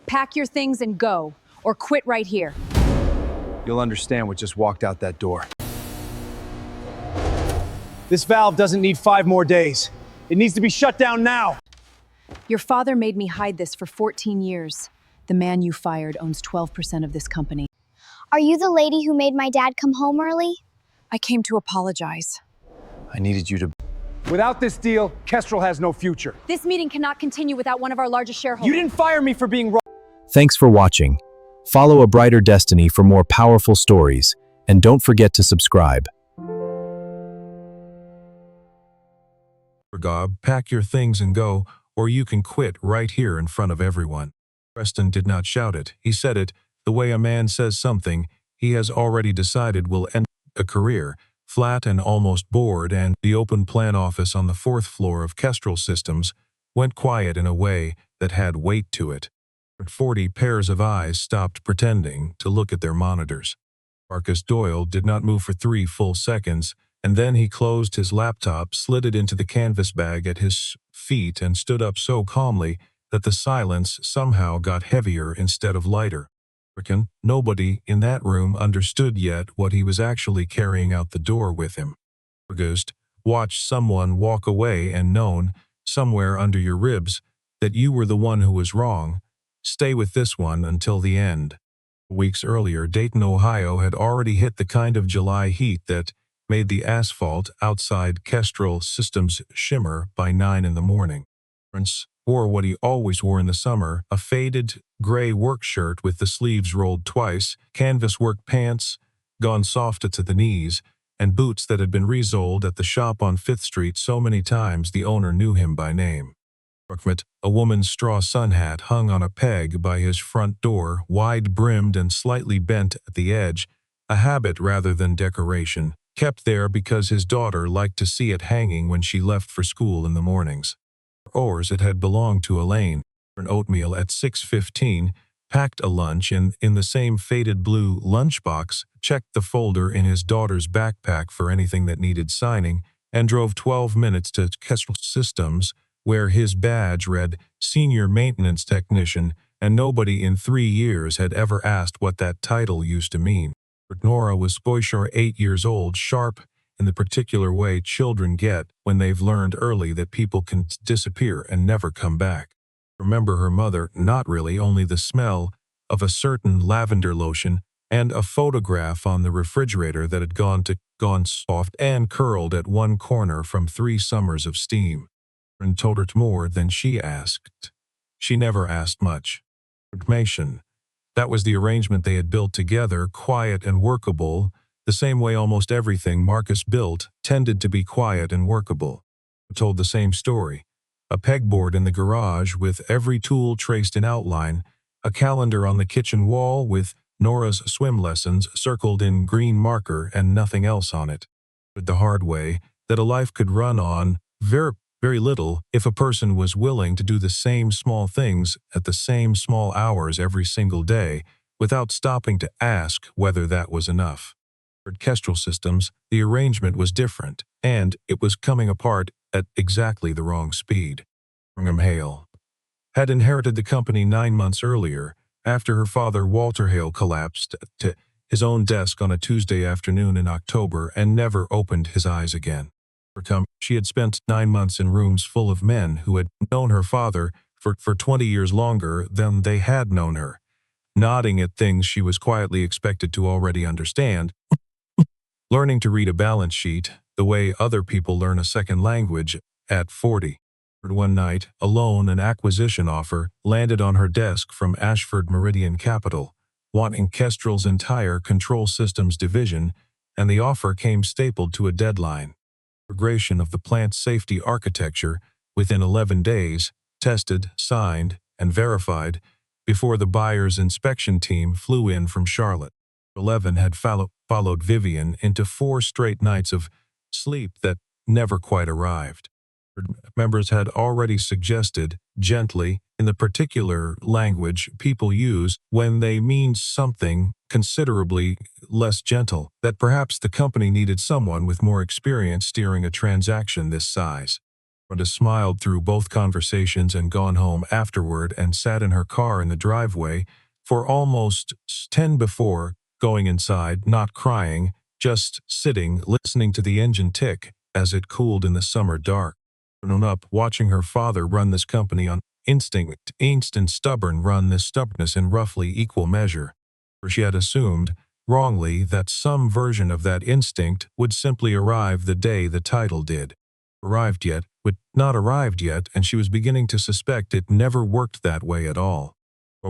Pack your things and go, or quit right here. You'll understand what just walked out that door. This valve doesn't need 5 more days. It needs to be shut down now. Your father made me hide this for 14 years. The man you fired owns 12% of this company. Are you the lady who made my dad come home early? I came to apologize. I needed you to... Without this deal, Kestrel has no future. This meeting cannot continue without one of our largest shareholders. You didn't fire me for being wrong. Thanks for watching. Follow A Brighter Destiny for more powerful stories, and don't forget to subscribe. Gob, pack your things and go, or you can quit right here in front of everyone. Preston did not shout it. He said it the way a man says something he has already decided will end a career, flat and almost bored, and the open plan office on the 4th floor of Kestrel Systems went quiet in a way that had weight to it. 40 pairs of eyes stopped pretending to look at their monitors. Marcus Doyle did not move for 3 full seconds, and then he closed his laptop, slid it into the canvas bag at his feet, and stood up so calmly that the silence somehow got heavier instead of lighter. Nobody in that room understood yet what he was actually carrying out the door with him. August watched someone walk away and known, somewhere under your ribs, that you were the one who was wrong. Stay with this one until the end. Weeks earlier, Dayton, Ohio had already hit the kind of July heat that made the asphalt outside Kestrel Systems shimmer by 9 in the morning. Prince wore what he always wore in the summer, a faded gray work shirt with the sleeves rolled twice, canvas work pants gone soft to the knees, and boots that had been resoled at the shop on 5th Street so many times the owner knew him by name. A woman's straw sun hat hung on a peg by his front door, wide-brimmed and slightly bent at the edge, a habit rather than decoration, kept there because his daughter liked to see it hanging when she left for school in the mornings. Or it had belonged to Elaine. An oatmeal at 6:15, packed a lunch in the same faded blue lunchbox, checked the folder in his daughter's backpack for anything that needed signing, and drove 12 minutes to Kestrel Systems, where his badge read Senior Maintenance Technician, and nobody in 3 years had ever asked what that title used to mean. Nora was 8 years old, sharp in the particular way children get when they've learned early that people can disappear and never come back. Remember her mother, not really, only the smell of a certain lavender lotion and a photograph on the refrigerator that had gone soft and curled at one corner from 3 summers of steam. And told her more than she asked. She never asked much. Information. That was the arrangement they had built together, quiet and workable, the same way almost everything Marcus built tended to be quiet and workable. Told the same story. A pegboard in the garage with every tool traced in outline, a calendar on the kitchen wall with Nora's swim lessons circled in green marker and nothing else on it. But the hard way that a life could run on very little if a person was willing to do the same small things at the same small hours every single day without stopping to ask whether that was enough. At Kestrel Systems, the arrangement was different, and it was coming apart at exactly the wrong speed. Brigham Hale had inherited the company 9 months earlier, after her father Walter Hale collapsed to his own desk on a Tuesday afternoon in October and never opened his eyes again. She had spent 9 months in rooms full of men who had known her father for 20 years longer than they had known her, nodding at things she was quietly expected to already understand, learning to read a balance sheet the way other people learn a second language at 40. One night, alone, an acquisition offer landed on her desk from Ashford Meridian Capital, wanting Kestrel's entire control systems division, and the offer came stapled to a deadline. Integration of the plant's safety architecture within 11 days, tested, signed, and verified before the buyer's inspection team flew in from Charlotte. 11 had followed Vivian into 4 straight nights of sleep that never quite arrived. Members had already suggested, gently, in the particular language people use when they mean something considerably less gentle, that perhaps the company needed someone with more experience steering a transaction this size. Rhonda smiled through both conversations and gone home afterward and sat in her car in the driveway for almost 10 before going inside, not crying, just sitting, listening to the engine tick as it cooled in the summer dark. Grown up, watching her father run this company on instinct, run this stubbornness in roughly equal measure. For she had assumed, wrongly, that some version of that instinct would simply arrive the day the title did. Not arrived yet, and she was beginning to suspect it never worked that way at all.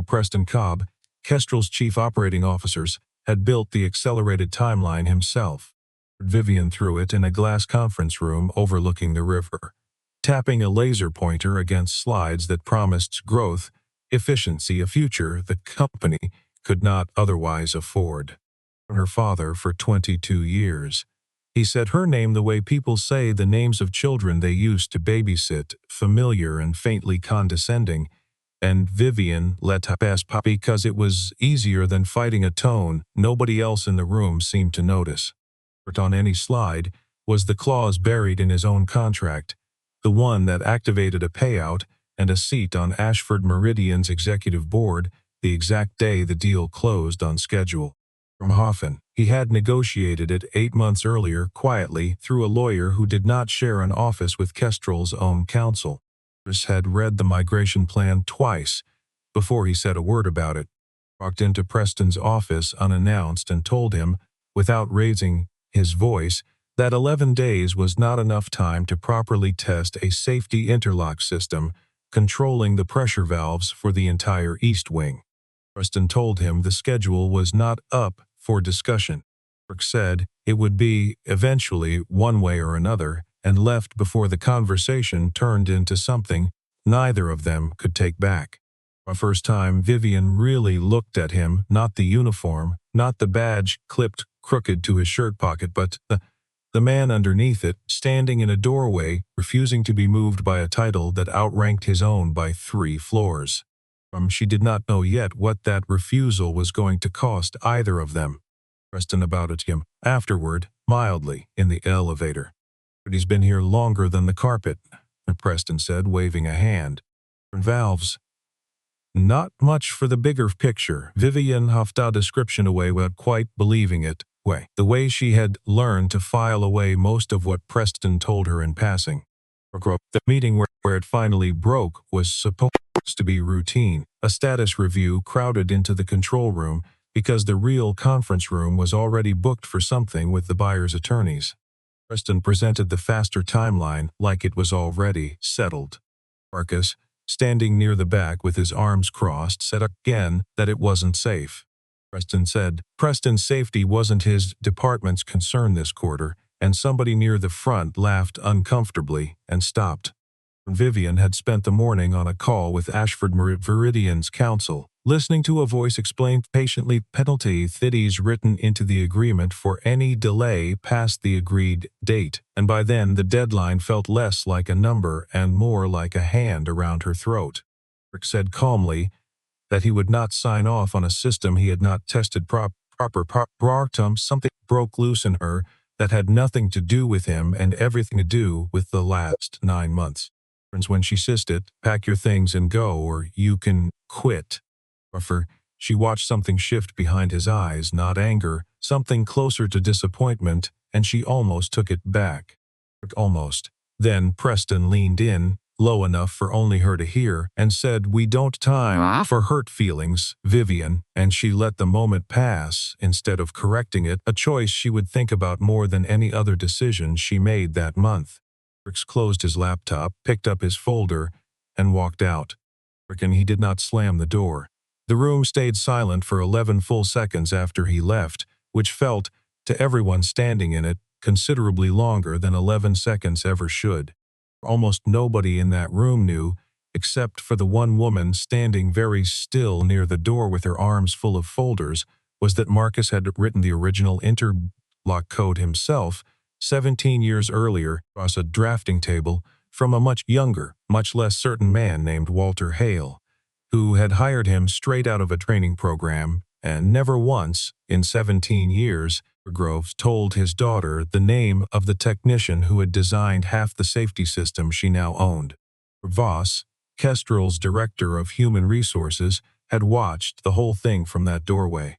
Preston Cobb, Kestrel's chief operating officers, had built the accelerated timeline himself. Vivian threw it in a glass conference room overlooking the river, tapping a laser pointer against slides that promised growth, efficiency, a future the company could not otherwise afford. Her father for 22 years. He said her name the way people say the names of children they used to babysit, familiar and faintly condescending, and Vivian let pass because it was easier than fighting a tone nobody else in the room seemed to notice. But on any slide was the clause buried in his own contract, the one that activated a payout and a seat on Ashford Meridian's executive board the exact day the deal closed on schedule. From Hoffen, he had negotiated it 8 months earlier quietly through a lawyer who did not share an office with Kestrel's own counsel. Chris had read the migration plan twice before he said a word about it. Walked into Preston's office unannounced and told him, without raising his voice, that 11 days was not enough time to properly test a safety interlock system controlling the pressure valves for the entire East Wing. Preston told him the schedule was not up for discussion. Burke said it would be, eventually, one way or another, and left before the conversation turned into something neither of them could take back. For the first time, Vivian really looked at him, not the uniform, not the badge clipped crooked to his shirt pocket, but the man underneath it, standing in a doorway, refusing to be moved by a title that outranked his own by 3 floors. She did not know yet what that refusal was going to cost either of them. Preston about it him afterward, mildly, in the elevator. But he's been here longer than the carpet, Preston said, waving a hand. Valves. Not much for the bigger picture. Vivian huffed a description away without quite believing it. The way she had learned to file away most of what Preston told her in passing. The meeting where it finally broke was supposed to be routine. A status review crowded into the control room because the real conference room was already booked for something with the buyer's attorneys. Preston presented the faster timeline like it was already settled. Marcus, standing near the back with his arms crossed, said again that it wasn't safe. Preston said Preston's safety wasn't his department's concern this quarter, and somebody near the front laughed uncomfortably and stopped. Vivian had spent the morning on a call with Ashford Meridian's counsel, listening to a voice explain patiently penalty thitties written into the agreement for any delay past the agreed date, and by then the deadline felt less like a number and more like a hand around her throat. Rick said calmly that he would not sign off on a system he had not tested proper. Something broke loose in her that had nothing to do with him and everything to do with the last 9 months. When she insisted, pack your things and go, or you can quit. However, she watched something shift behind his eyes, not anger, something closer to disappointment, and she almost took it back. Almost. Then Preston leaned in, low enough for only her to hear, and said, "We don't time for hurt feelings, Vivian," and she let the moment pass instead of correcting it, a choice she would think about more than any other decision she made that month. Ricks closed his laptop, picked up his folder, and walked out. And he did not slam the door. The room stayed silent for 11 full seconds after he left, which felt, to everyone standing in it, considerably longer than 11 seconds ever should. Almost nobody in that room knew, except for the one woman standing very still near the door with her arms full of folders, was that Marcus had written the original interlock code himself 17 years earlier across a drafting table from a much younger, much less certain man named Walter Hale, who had hired him straight out of a training program and never once, in 17 years, Groves told his daughter the name of the technician who had designed half the safety system she now owned. Voss, Kestrel's director of human resources, had watched the whole thing from that doorway.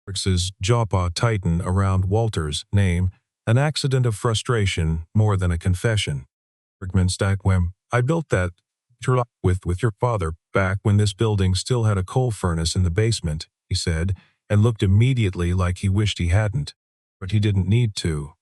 Rix's jaw tightened around Walter's name, an accident of frustration more than a confession. Rickman Stackwem, I built that with your father back when this building still had a coal furnace in the basement, he said, and looked immediately like he wished he hadn't. But he didn't need to.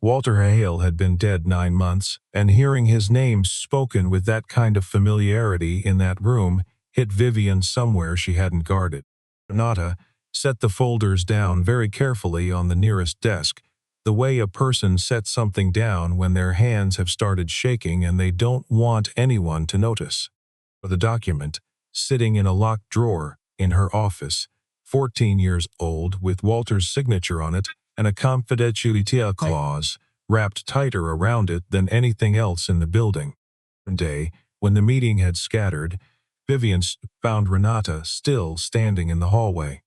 Walter Hale had been dead 9 months, and hearing his name spoken with that kind of familiarity in that room hit Vivian somewhere she hadn't guarded. Renata set the folders down very carefully on the nearest desk, the way a person sets something down when their hands have started shaking and they don't want anyone to notice. For the document, sitting in a locked drawer in her office, 14 years old, with Walter's signature on it and a confidentiality clause wrapped tighter around it than anything else in the building. One day, when the meeting had scattered, Vivian found Renata still standing in the hallway.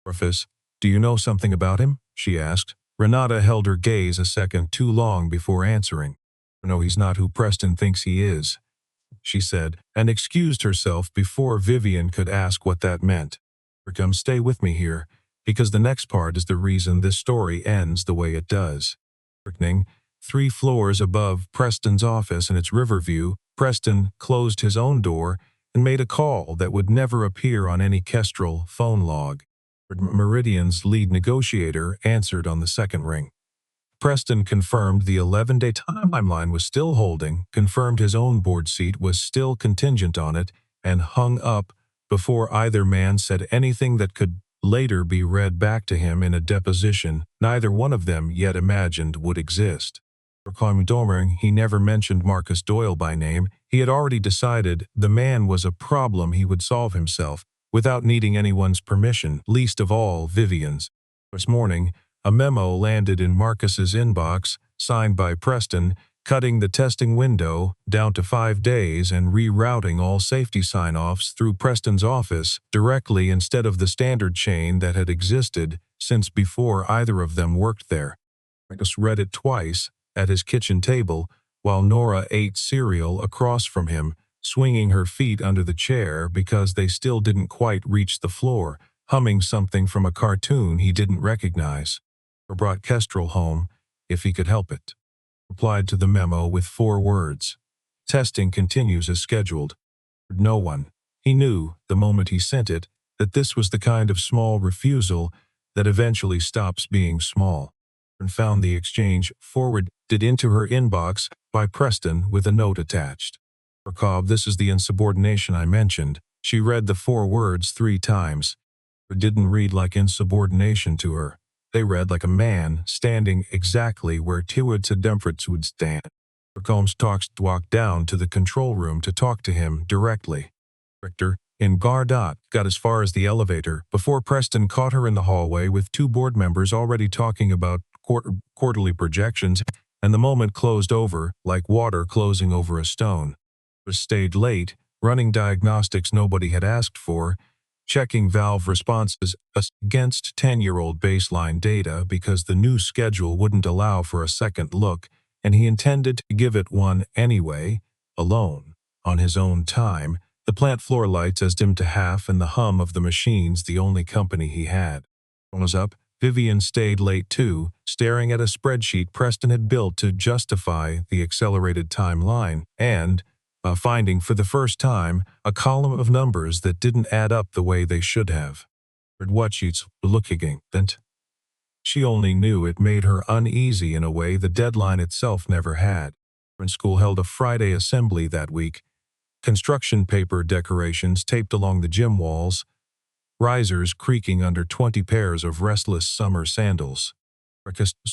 "Orphis, do you know something about him?" she asked. Renata held her gaze a second too long before answering. "No, he's not who Preston thinks he is," she said, and excused herself before Vivian could ask what that meant. "Come, stay with me here, because the next part is the reason this story ends the way it does." 3 floors above Preston's office in its Riverview, Preston closed his own door and made a call that would never appear on any Kestrel phone log. Meridian's lead negotiator answered on the second ring. Preston confirmed the 11-day timeline was still holding, confirmed his own board seat was still contingent on it, and hung up before either man said anything that could later be read back to him in a deposition neither one of them yet imagined would exist. For Domering, he never mentioned Marcus Doyle by name. He had already decided the man was a problem he would solve himself, without needing anyone's permission, least of all Vivian's. This morning, a memo landed in Marcus's inbox, signed by Preston, cutting the testing window down to 5 days and rerouting all safety sign-offs through Preston's office directly instead of the standard chain that had existed since before either of them worked there. Marcus read it twice at his kitchen table while Nora ate cereal across from him, swinging her feet under the chair because they still didn't quite reach the floor, humming something from a cartoon he didn't recognize. Or brought Kestrel home, if he could help it. Replied to the memo with 4 words. Testing continues as scheduled. No one. He knew, the moment he sent it, that this was the kind of small refusal that eventually stops being small. And found the exchange forwarded into her inbox by Preston with a note attached. For Cobb, this is the insubordination I mentioned. She read the 4 words 3 times. It didn't read like insubordination to her. They read like a man standing exactly where Tiwitsa Demfritz would stand. Combs walked down to the control room to talk to him directly. Richter, in Gardot, got as far as the elevator before Preston caught her in the hallway with 2 board members already talking about quarterly projections, and the moment closed over like water closing over a stone. Stayed late, running diagnostics nobody had asked for, checking valve responses against 10-year-old baseline data because the new schedule wouldn't allow for a second look, and he intended to give it one anyway, alone, on his own time, the plant floor lights as dim to half and the hum of the machines the only company he had. When was up, Vivian stayed late too, staring at a spreadsheet Preston had built to justify the accelerated timeline, and finding for the first time a column of numbers that didn't add up the way they should have. What sheets looking at. She only knew it made her uneasy in a way the deadline itself never had. School held a Friday assembly that week. Construction paper decorations taped along the gym walls, risers creaking under 20 pairs of restless summer sandals.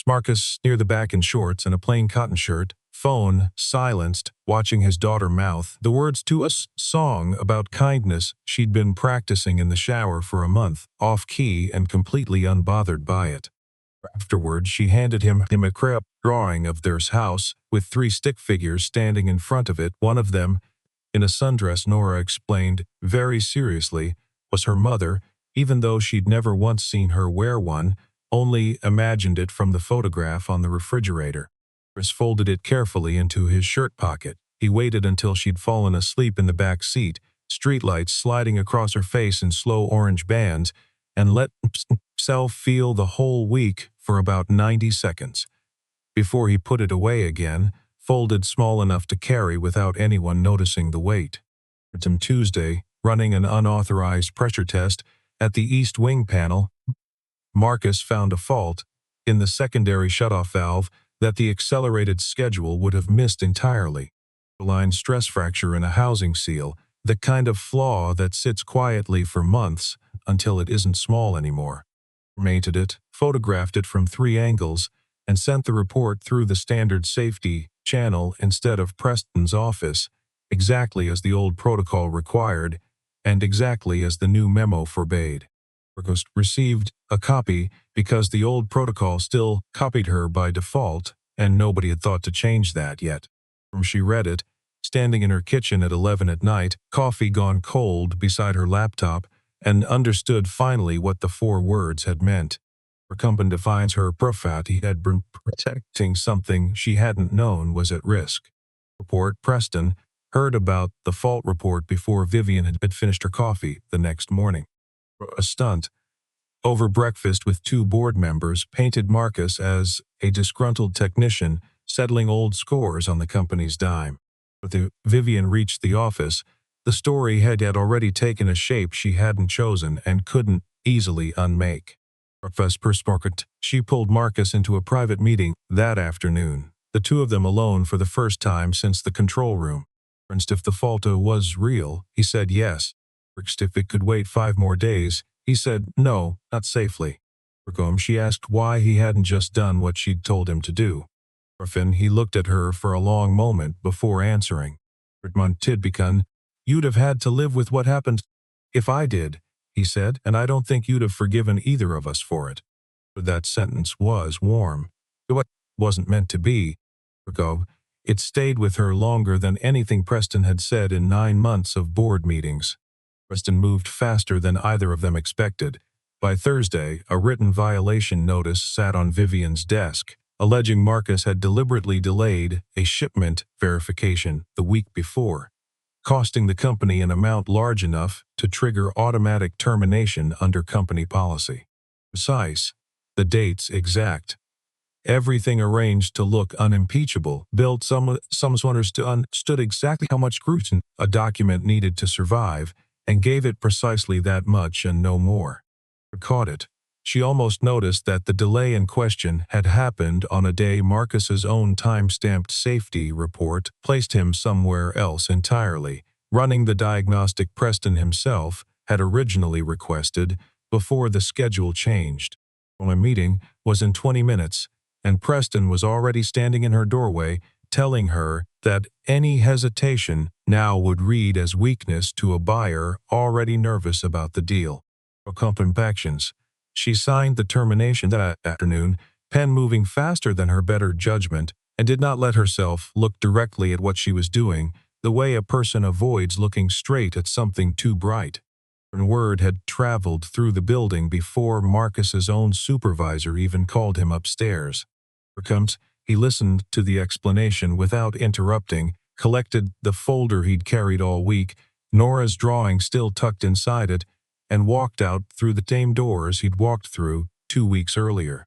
Marcus near the back in shorts and a plain cotton shirt, phone silenced, watching his daughter mouth the words to a song about kindness she'd been practicing in the shower for a month, off-key and completely unbothered by it. Afterward, she handed him a crap drawing of their house with 3 stick figures standing in front of it. One of them, in a sundress, Nora explained very seriously, was her mother, even though she'd never once seen her wear one, only imagined it from the photograph on the refrigerator. Chris folded it carefully into his shirt pocket. He waited until she'd fallen asleep in the back seat, streetlights sliding across her face in slow orange bands, and let himself feel the whole week for about 90 seconds. Before he put it away again, folded small enough to carry without anyone noticing the weight. On Tuesday, running an unauthorized pressure test at the east wing panel, Marcus found a fault in the secondary shutoff valve that the accelerated schedule would have missed entirely. A line stress fracture in a housing seal, the kind of flaw that sits quietly for months until it isn't small anymore. Mated it, photographed it from 3 angles, and sent the report through the standard safety channel instead of Preston's office, exactly as the old protocol required, and exactly as the new memo forbade. Marcus received a copy because the old protocol still copied her by default, and nobody had thought to change that yet. She read it, standing in her kitchen at 11 at night, coffee gone cold beside her laptop, and understood finally what the 4 words had meant. Her company defines her profile. He had been protecting something she hadn't known was at risk. Report Preston heard about the fault report before Vivian had finished her coffee the next morning. A stunt over breakfast with 2 board members painted Marcus as a disgruntled technician settling old scores on the company's dime. When Vivian reached the office, the story had already taken a shape she hadn't chosen and couldn't easily unmake. She pulled Marcus into a private meeting that afternoon, the 2 of them alone for the first time since the control room. If the fault was real, he said yes. If it could wait 5 more days, he said no, not safely. She asked why he hadn't just done what she'd told him to do. He looked at her for a long moment before answering. Tidbecun, you'd have had to live with what happened if I did, he said, and I don't think you'd have forgiven either of us for it. But that sentence was warm. It wasn't meant to be. It stayed with her longer than anything Preston had said in 9 months of board meetings. Preston moved faster than either of them expected. By Thursday, a written violation notice sat on Vivian's desk, alleging Marcus had deliberately delayed a shipment verification the week before, costing the company an amount large enough to trigger automatic termination under company policy. Precise, the dates exact. Everything arranged to look unimpeachable. Someone understood exactly how much scrutiny a document needed to survive, and gave it precisely that much and no more. Caught it. She almost noticed that the delay in question had happened on a day Marcus's own time-stamped safety report placed him somewhere else entirely, running the diagnostic Preston himself had originally requested before the schedule changed. A meeting was in 20 minutes, and Preston was already standing in her doorway, telling her that any hesitation now would read as weakness to a buyer already nervous about the deal. Actions. She signed the termination that afternoon, pen moving faster than her better judgment, and did not let herself look directly at what she was doing, the way a person avoids looking straight at something too bright. Word had traveled through the building before Marcus's own supervisor even called him upstairs. He listened to the explanation without interrupting, collected the folder he'd carried all week, Nora's drawing still tucked inside it, and walked out through the same doors he'd walked through 2 weeks earlier.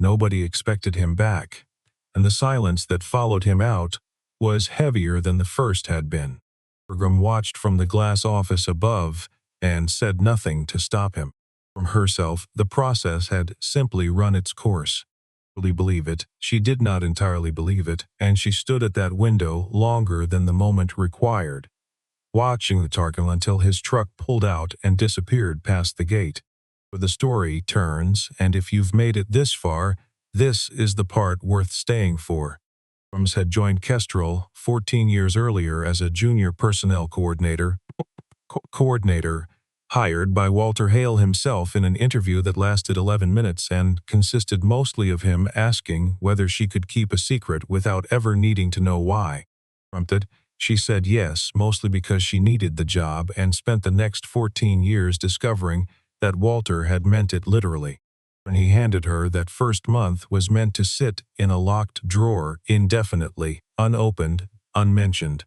Nobody expected him back, and the silence that followed him out was heavier than the first had been. Watched from the glass office above and said nothing to stop him. From herself, the process had simply run its course. Believe it, she did not entirely believe it, and she stood at that window longer than the moment required, watching the Tarkin until his truck pulled out and disappeared past the gate. Where the story turns, and if you've made it this far, this is the part worth staying for. Rums had joined Kestrel 14 years earlier as a junior personnel coordinator, hired by Walter Hale himself in an interview that lasted 11 minutes and consisted mostly of him asking whether she could keep a secret without ever needing to know why. Prompted, she said yes, mostly because she needed the job and spent the next 14 years discovering that Walter had meant it literally. When he handed her that first month was meant to sit in a locked drawer indefinitely, unopened, unmentioned.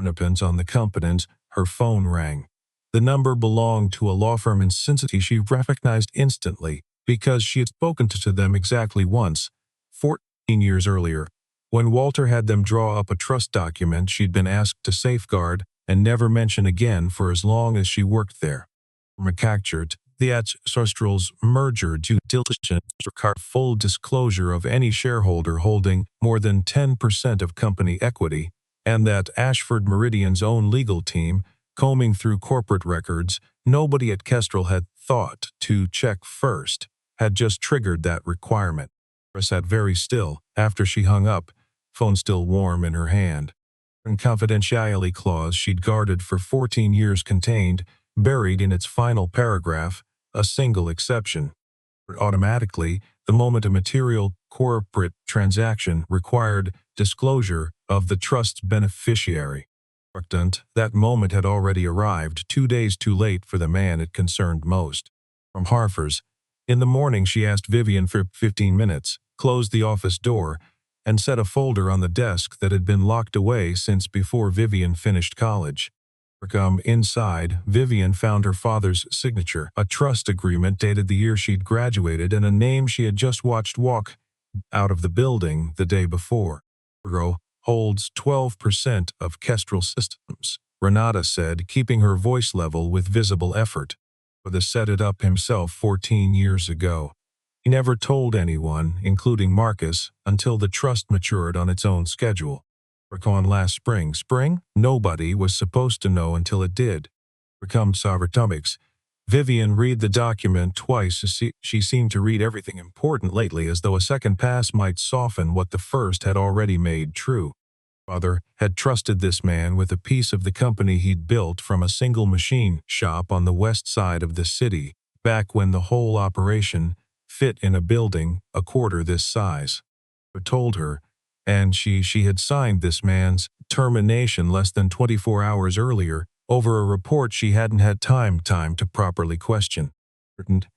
Depends on the competence, her phone rang. The number belonged to a law firm in Cincinnati she recognized instantly because she had spoken to them exactly once, 14 years earlier, when Walter had them draw up a trust document she'd been asked to safeguard and never mention again for as long as she worked there. Recaptured, the Ancestral's merger due diligence required full disclosure of any shareholder holding more than 10% of company equity, and that Ashford Meridian's own legal team, combing through corporate records nobody at Kestrel had thought to check first, had just triggered that requirement. Sarah sat very still after she hung up, phone still warm in her hand. And confidentiality clause she'd guarded for 14 years contained, buried in its final paragraph, a single exception. Automatically, the moment a material corporate transaction required disclosure of the trust's beneficiary. That moment had already arrived 2 days too late for the man it concerned most. From Harford's, in the morning she asked Vivian for 15 minutes, closed the office door, and set a folder on the desk that had been locked away since before Vivian finished college. Inside, Vivian found her father's signature, a trust agreement dated the year she'd graduated, and a name she had just watched walk out of the building the day before. Holds 12% of Kestrel Systems, Renata said, keeping her voice level with visible effort. Father set it up himself 14 years ago. He never told anyone, including Marcus, until the trust matured on its own schedule. Last spring, nobody was supposed to know until it did. Sovereigntomics. Vivian read the document twice. She seemed to read everything important lately, as though a second pass might soften what the first had already made true. Father had trusted this man with a piece of the company he'd built from a single machine shop on the west side of the city, back when the whole operation fit in a building a quarter this size. But told her, and she had signed this man's termination less than 24 hours earlier over a report she hadn't had time to properly question.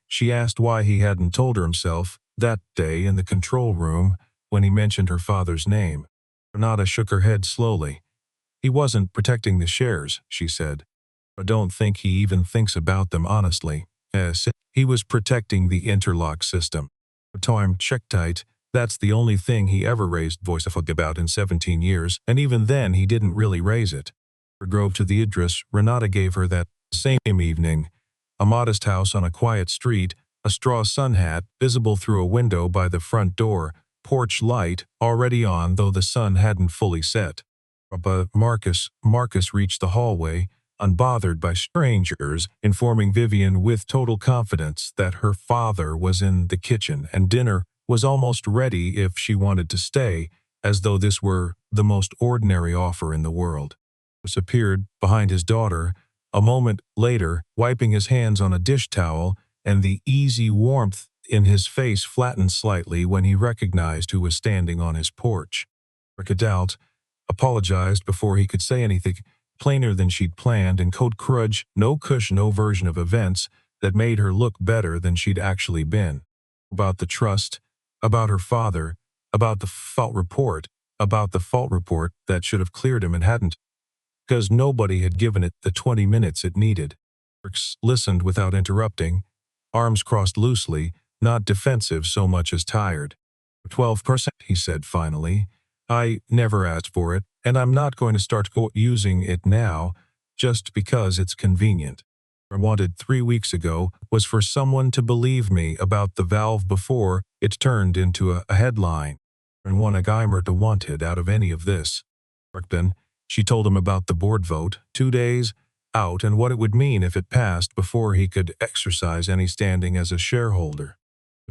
She asked why he hadn't told her himself that day in the control room when he mentioned her father's name. Renata shook her head slowly. He wasn't protecting the shares, she said. I don't think he even thinks about them honestly. He was protecting the interlock system. Time check tight. That's the only thing he ever raised voice about in 17 years, and even then he didn't really raise it. Drove to the address Renata gave her that same evening. A modest house on a quiet street, a straw sun hat visible through a window by the front door, porch light already on though the sun hadn't fully set. But Marcus reached the hallway, unbothered by strangers, informing Vivian with total confidence that her father was in the kitchen and dinner was almost ready if she wanted to stay, as though this were the most ordinary offer in the world. Marcus appeared behind his daughter, a moment later, wiping his hands on a dish towel, and the easy warmth in his face flattened slightly when he recognized who was standing on his porch. Rickadalt apologized before he could say anything, plainer than she'd planned, and code crudge, no version of events that made her look better than she'd actually been. About the trust, about her father, about the fault report that should have cleared him and hadn't, because nobody had given it the 20 minutes it needed. Brooks listened without interrupting, arms crossed loosely, not defensive so much as tired. 12%, he said finally. I never asked for it, and I'm not going to start using it now, just because it's convenient. I wanted 3 weeks ago was for someone to believe me about the valve before it turned into a headline, and one a Geimer to wanted out of any of this. Then she told him about the board vote, 2 days out, and what it would mean if it passed before he could exercise any standing as a shareholder.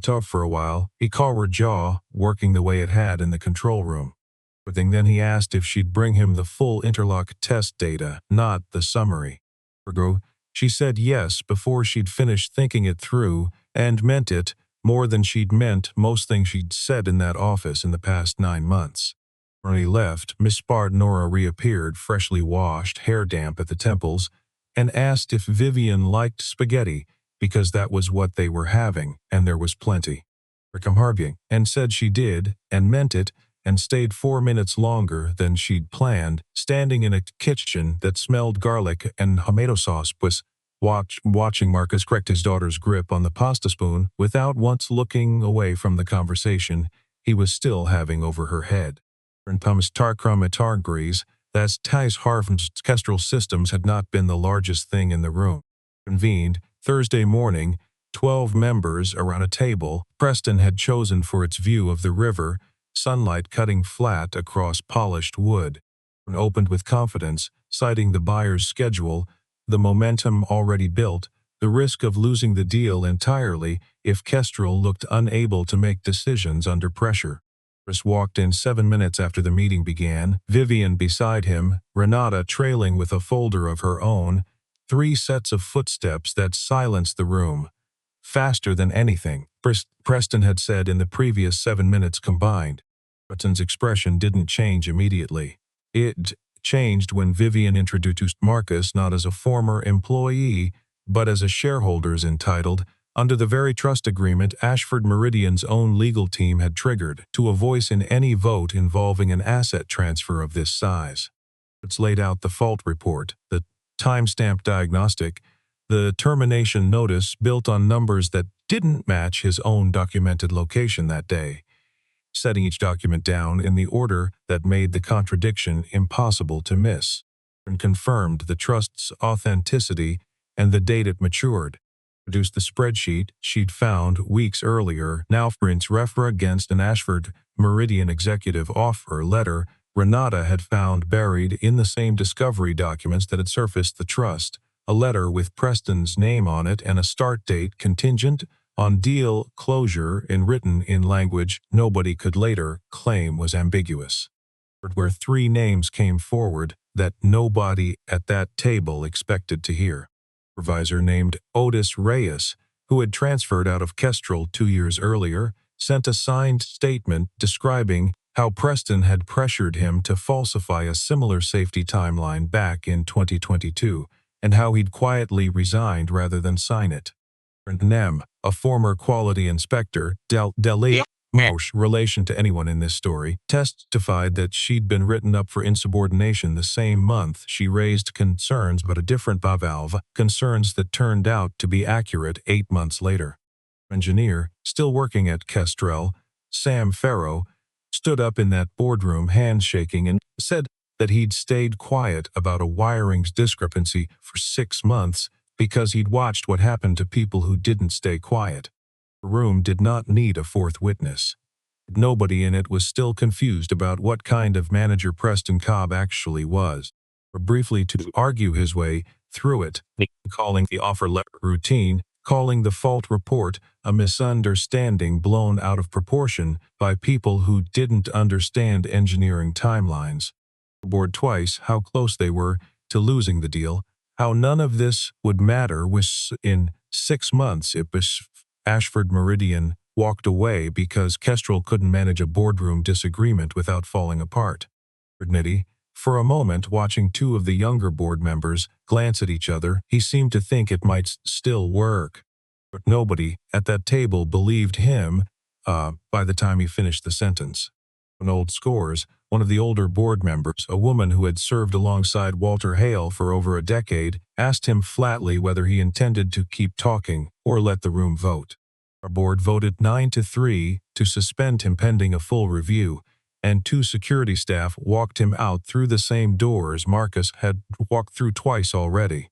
Tough for a while, he caught her jaw working the way it had in the control room. Then he asked if she'd bring him the full interlock test data, not the summary. She said yes before she'd finished thinking it through, and meant it more than she'd meant most things she'd said in that office in the past 9 months. When he left, Miss Nora reappeared, freshly washed, hair damp at the temples, and asked if Vivian liked spaghetti, because that was what they were having, and there was plenty. Harvey, and said she did, and meant it, and stayed 4 minutes longer than she'd planned, standing in a kitchen that smelled garlic and tomato sauce, watching Marcus correct his daughter's grip on the pasta spoon without once looking away from the conversation he was still having over her head. And Thomas agrees that Thais Harf's orchestral systems had not been the largest thing in the room. Convened Thursday morning, 12 members around a table Preston had chosen for its view of the river, sunlight cutting flat across polished wood. And opened with confidence, citing the buyer's schedule, the momentum already built, the risk of losing the deal entirely if Kestrel looked unable to make decisions under pressure. Chris walked in 7 minutes after the meeting began, Vivian beside him, Renata trailing with a folder of her own, 3 sets of footsteps that silenced the room. Faster than anything, Preston had said in the previous 7 minutes combined. Preston's expression didn't change immediately. It changed when Vivian introduced Marcus not as a former employee, but as a shareholders entitled, under the very trust agreement Ashford Meridian's own legal team had triggered, to a voice in any vote involving an asset transfer of this size. It's laid out the fault report, the timestamp diagnostic, the termination notice built on numbers that didn't match his own documented location that day, setting each document down in the order that made the contradiction impossible to miss, and confirmed the trust's authenticity and the date it matured. Produced the spreadsheet she'd found weeks earlier, now prints refer against an Ashford Meridian executive offer letter Renata had found buried in the same discovery documents that had surfaced the trust, a letter with Preston's name on it and a start date contingent on deal closure written in language nobody could later claim was ambiguous. Where 3 names came forward that nobody at that table expected to hear. A supervisor named Otis Reyes, who had transferred out of Kestrel 2 years earlier, sent a signed statement describing how Preston had pressured him to falsify a similar safety timeline back in 2022, and how he'd quietly resigned rather than sign it. Nem, a former quality inspector, dealt relation to anyone in this story, testified that she'd been written up for insubordination the same month she raised concerns about a different valve, concerns that turned out to be accurate 8 months later. Engineer, still working at Kestrel, Sam Farrow, stood up in that boardroom handshaking and said that he'd stayed quiet about a wiring discrepancy for 6 months because he'd watched what happened to people who didn't stay quiet. The room did not need a 4th witness. Nobody in it was still confused about what kind of manager Preston Cobb actually was, or briefly to argue his way through it, calling the offer letter routine, calling the fault report a misunderstanding blown out of proportion by people who didn't understand engineering timelines. Board twice how close they were to losing the deal, how none of this would matter was in 6 months if Ashford Meridian walked away because Kestrel couldn't manage a boardroom disagreement without falling apart. Nitty, for a moment watching 2 of the younger board members glance at each other, he seemed to think it might still work. But nobody at that table believed him by the time he finished the sentence. On old scores, one of the older board members, a woman who had served alongside Walter Hale for over a decade, asked him flatly whether he intended to keep talking or let the room vote. Our board voted 9-3 to suspend him pending a full review, and 2 security staff walked him out through the same doors Marcus had walked through twice already,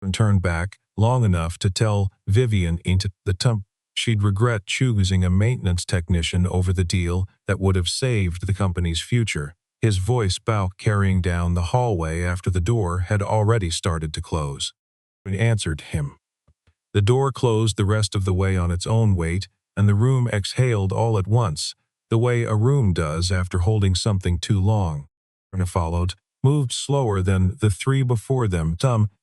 and turned back long enough to tell Vivian into the she'd regret choosing a maintenance technician over the deal that would have saved the company's future, his voice carrying down the hallway after the door had already started to close. We answered him. The door closed the rest of the way on its own weight, and the room exhaled all at once, the way a room does after holding something too long. Erna followed, moved slower than the 3 before them,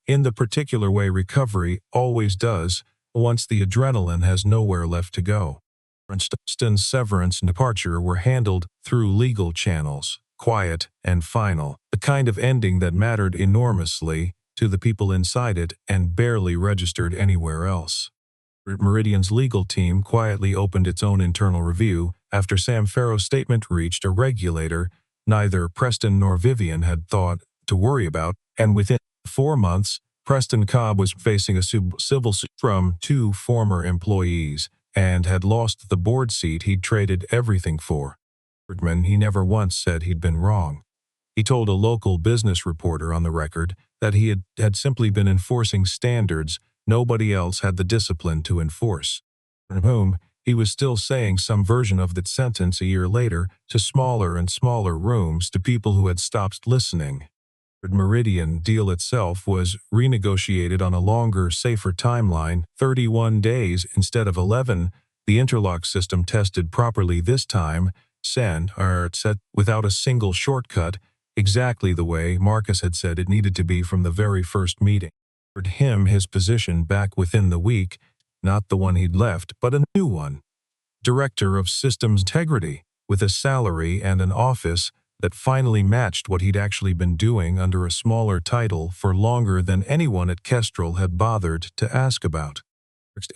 in the particular way recovery always does, once the adrenaline has nowhere left to go. Preston's severance and departure were handled through legal channels, quiet and final, the kind of ending that mattered enormously to the people inside it and barely registered anywhere else. Meridian's legal team quietly opened its own internal review after Sam Farrow's statement reached a regulator neither Preston nor Vivian had thought to worry about, and within 4 months, Preston Cobb was facing a civil suit from 2 former employees and had lost the board seat he'd traded everything for. He never once said he'd been wrong. He told a local business reporter on the record that he had simply been enforcing standards nobody else had the discipline to enforce. From whom, he was still saying some version of that sentence a year later to smaller and smaller rooms to people who had stopped listening. The Meridian deal itself was renegotiated on a longer, safer timeline, 31 days instead of 11. The interlock system tested properly this time, set without a single shortcut, exactly the way Marcus had said it needed to be from the very first meeting. For him, his position back within the week, not the one he'd left, but a new one. Director of Systems Integrity, with a salary and an office that finally matched what he'd actually been doing under a smaller title for longer than anyone at Kestrel had bothered to ask about.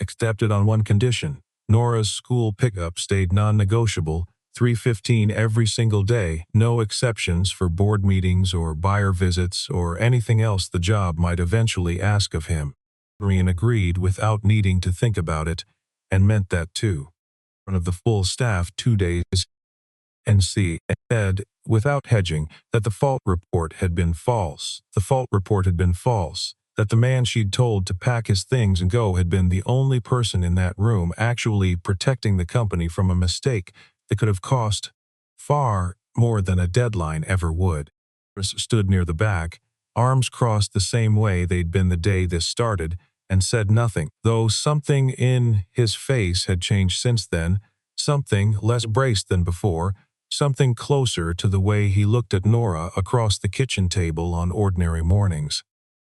Accepted on one condition: Nora's school pickup stayed non-negotiable, 3:15 every single day, no exceptions for board meetings or buyer visits or anything else the job might eventually ask of him. Marian agreed without needing to think about it, and meant that too. One of the full staff 2 days, and said, without hedging, that the fault report had been false. The fault report had been false. That the man she'd told to pack his things and go had been the only person in that room actually protecting the company from a mistake that could have cost far more than a deadline ever would. Chris stood near the back, arms crossed the same way they'd been the day this started, and said nothing, though something in his face had changed since then, something less braced than before, something closer to the way he looked at Nora across the kitchen table on ordinary mornings.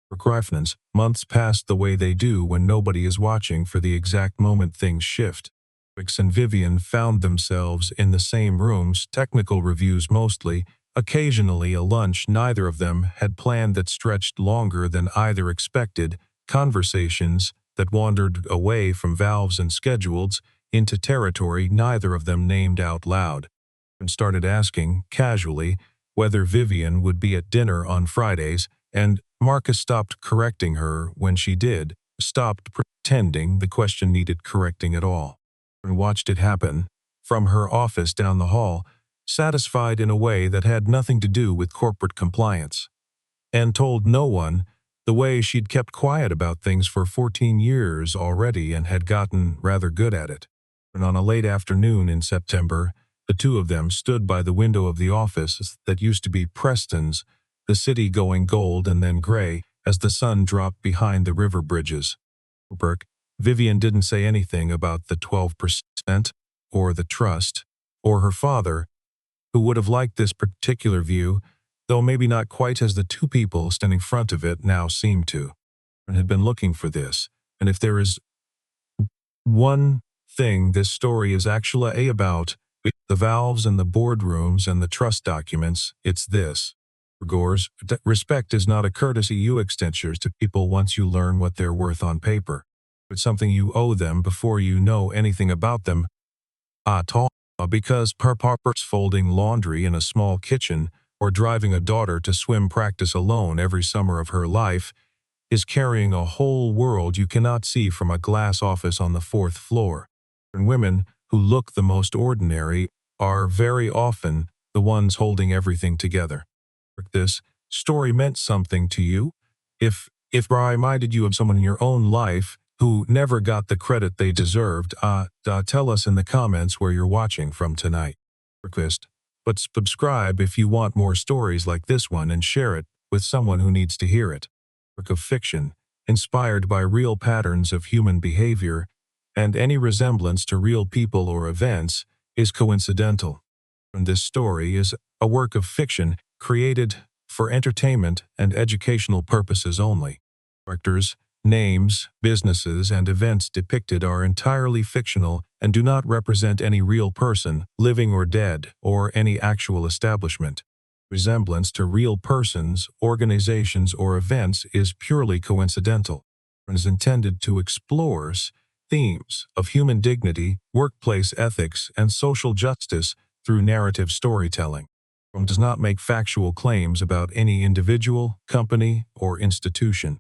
For Greifnans, months passed the way they do when nobody is watching for the exact moment things shift. Wix and Vivian found themselves in the same rooms, technical reviews mostly, occasionally a lunch neither of them had planned that stretched longer than either expected, conversations that wandered away from valves and schedules into territory neither of them named out loud, and started asking, casually, whether Vivian would be at dinner on Fridays, and Marcus stopped correcting her when she did, stopped pretending the question needed correcting at all, and watched it happen, from her office down the hall, satisfied in a way that had nothing to do with corporate compliance, and told no one, the way she'd kept quiet about things for 14 years already and had gotten rather good at it. And on a late afternoon in September, the two of them stood by the window of the office that used to be Preston's, the city going gold and then gray as the sun dropped behind the river bridges. Vivian didn't say anything about the 12% or the trust, or her father, who would have liked this particular view, though maybe not quite as the two people standing in front of it now seemed to, and had been looking for this. And if there is one thing this story is actually about, the valves and the boardrooms and the trust documents, it's this. Gores, respect is not a courtesy you extend to people once you learn what they're worth on paper. It's something you owe them before you know anything about them at all, because purpose folding laundry in a small kitchen or driving a daughter to swim practice alone every summer of her life is carrying a whole world you cannot see from a glass office on the 4th floor. And women who look the most ordinary are very often the ones holding everything together. This story meant something to you, if I reminded you of someone in your own life who never got the credit they deserved, tell us in the comments where you're watching from tonight. But subscribe if you want more stories like this one and share it with someone who needs to hear it. Work of fiction, inspired by real patterns of human behavior, and any resemblance to real people or events is coincidental. And this story is a work of fiction created for entertainment and educational purposes only. Characters, names, businesses, and events depicted are entirely fictional and do not represent any real person, living or dead, or any actual establishment. Resemblance to real persons, organizations, or events is purely coincidental and is intended to explore themes of human dignity, workplace ethics, and social justice through narrative storytelling. Boardroom does not make factual claims about any individual, company, or institution.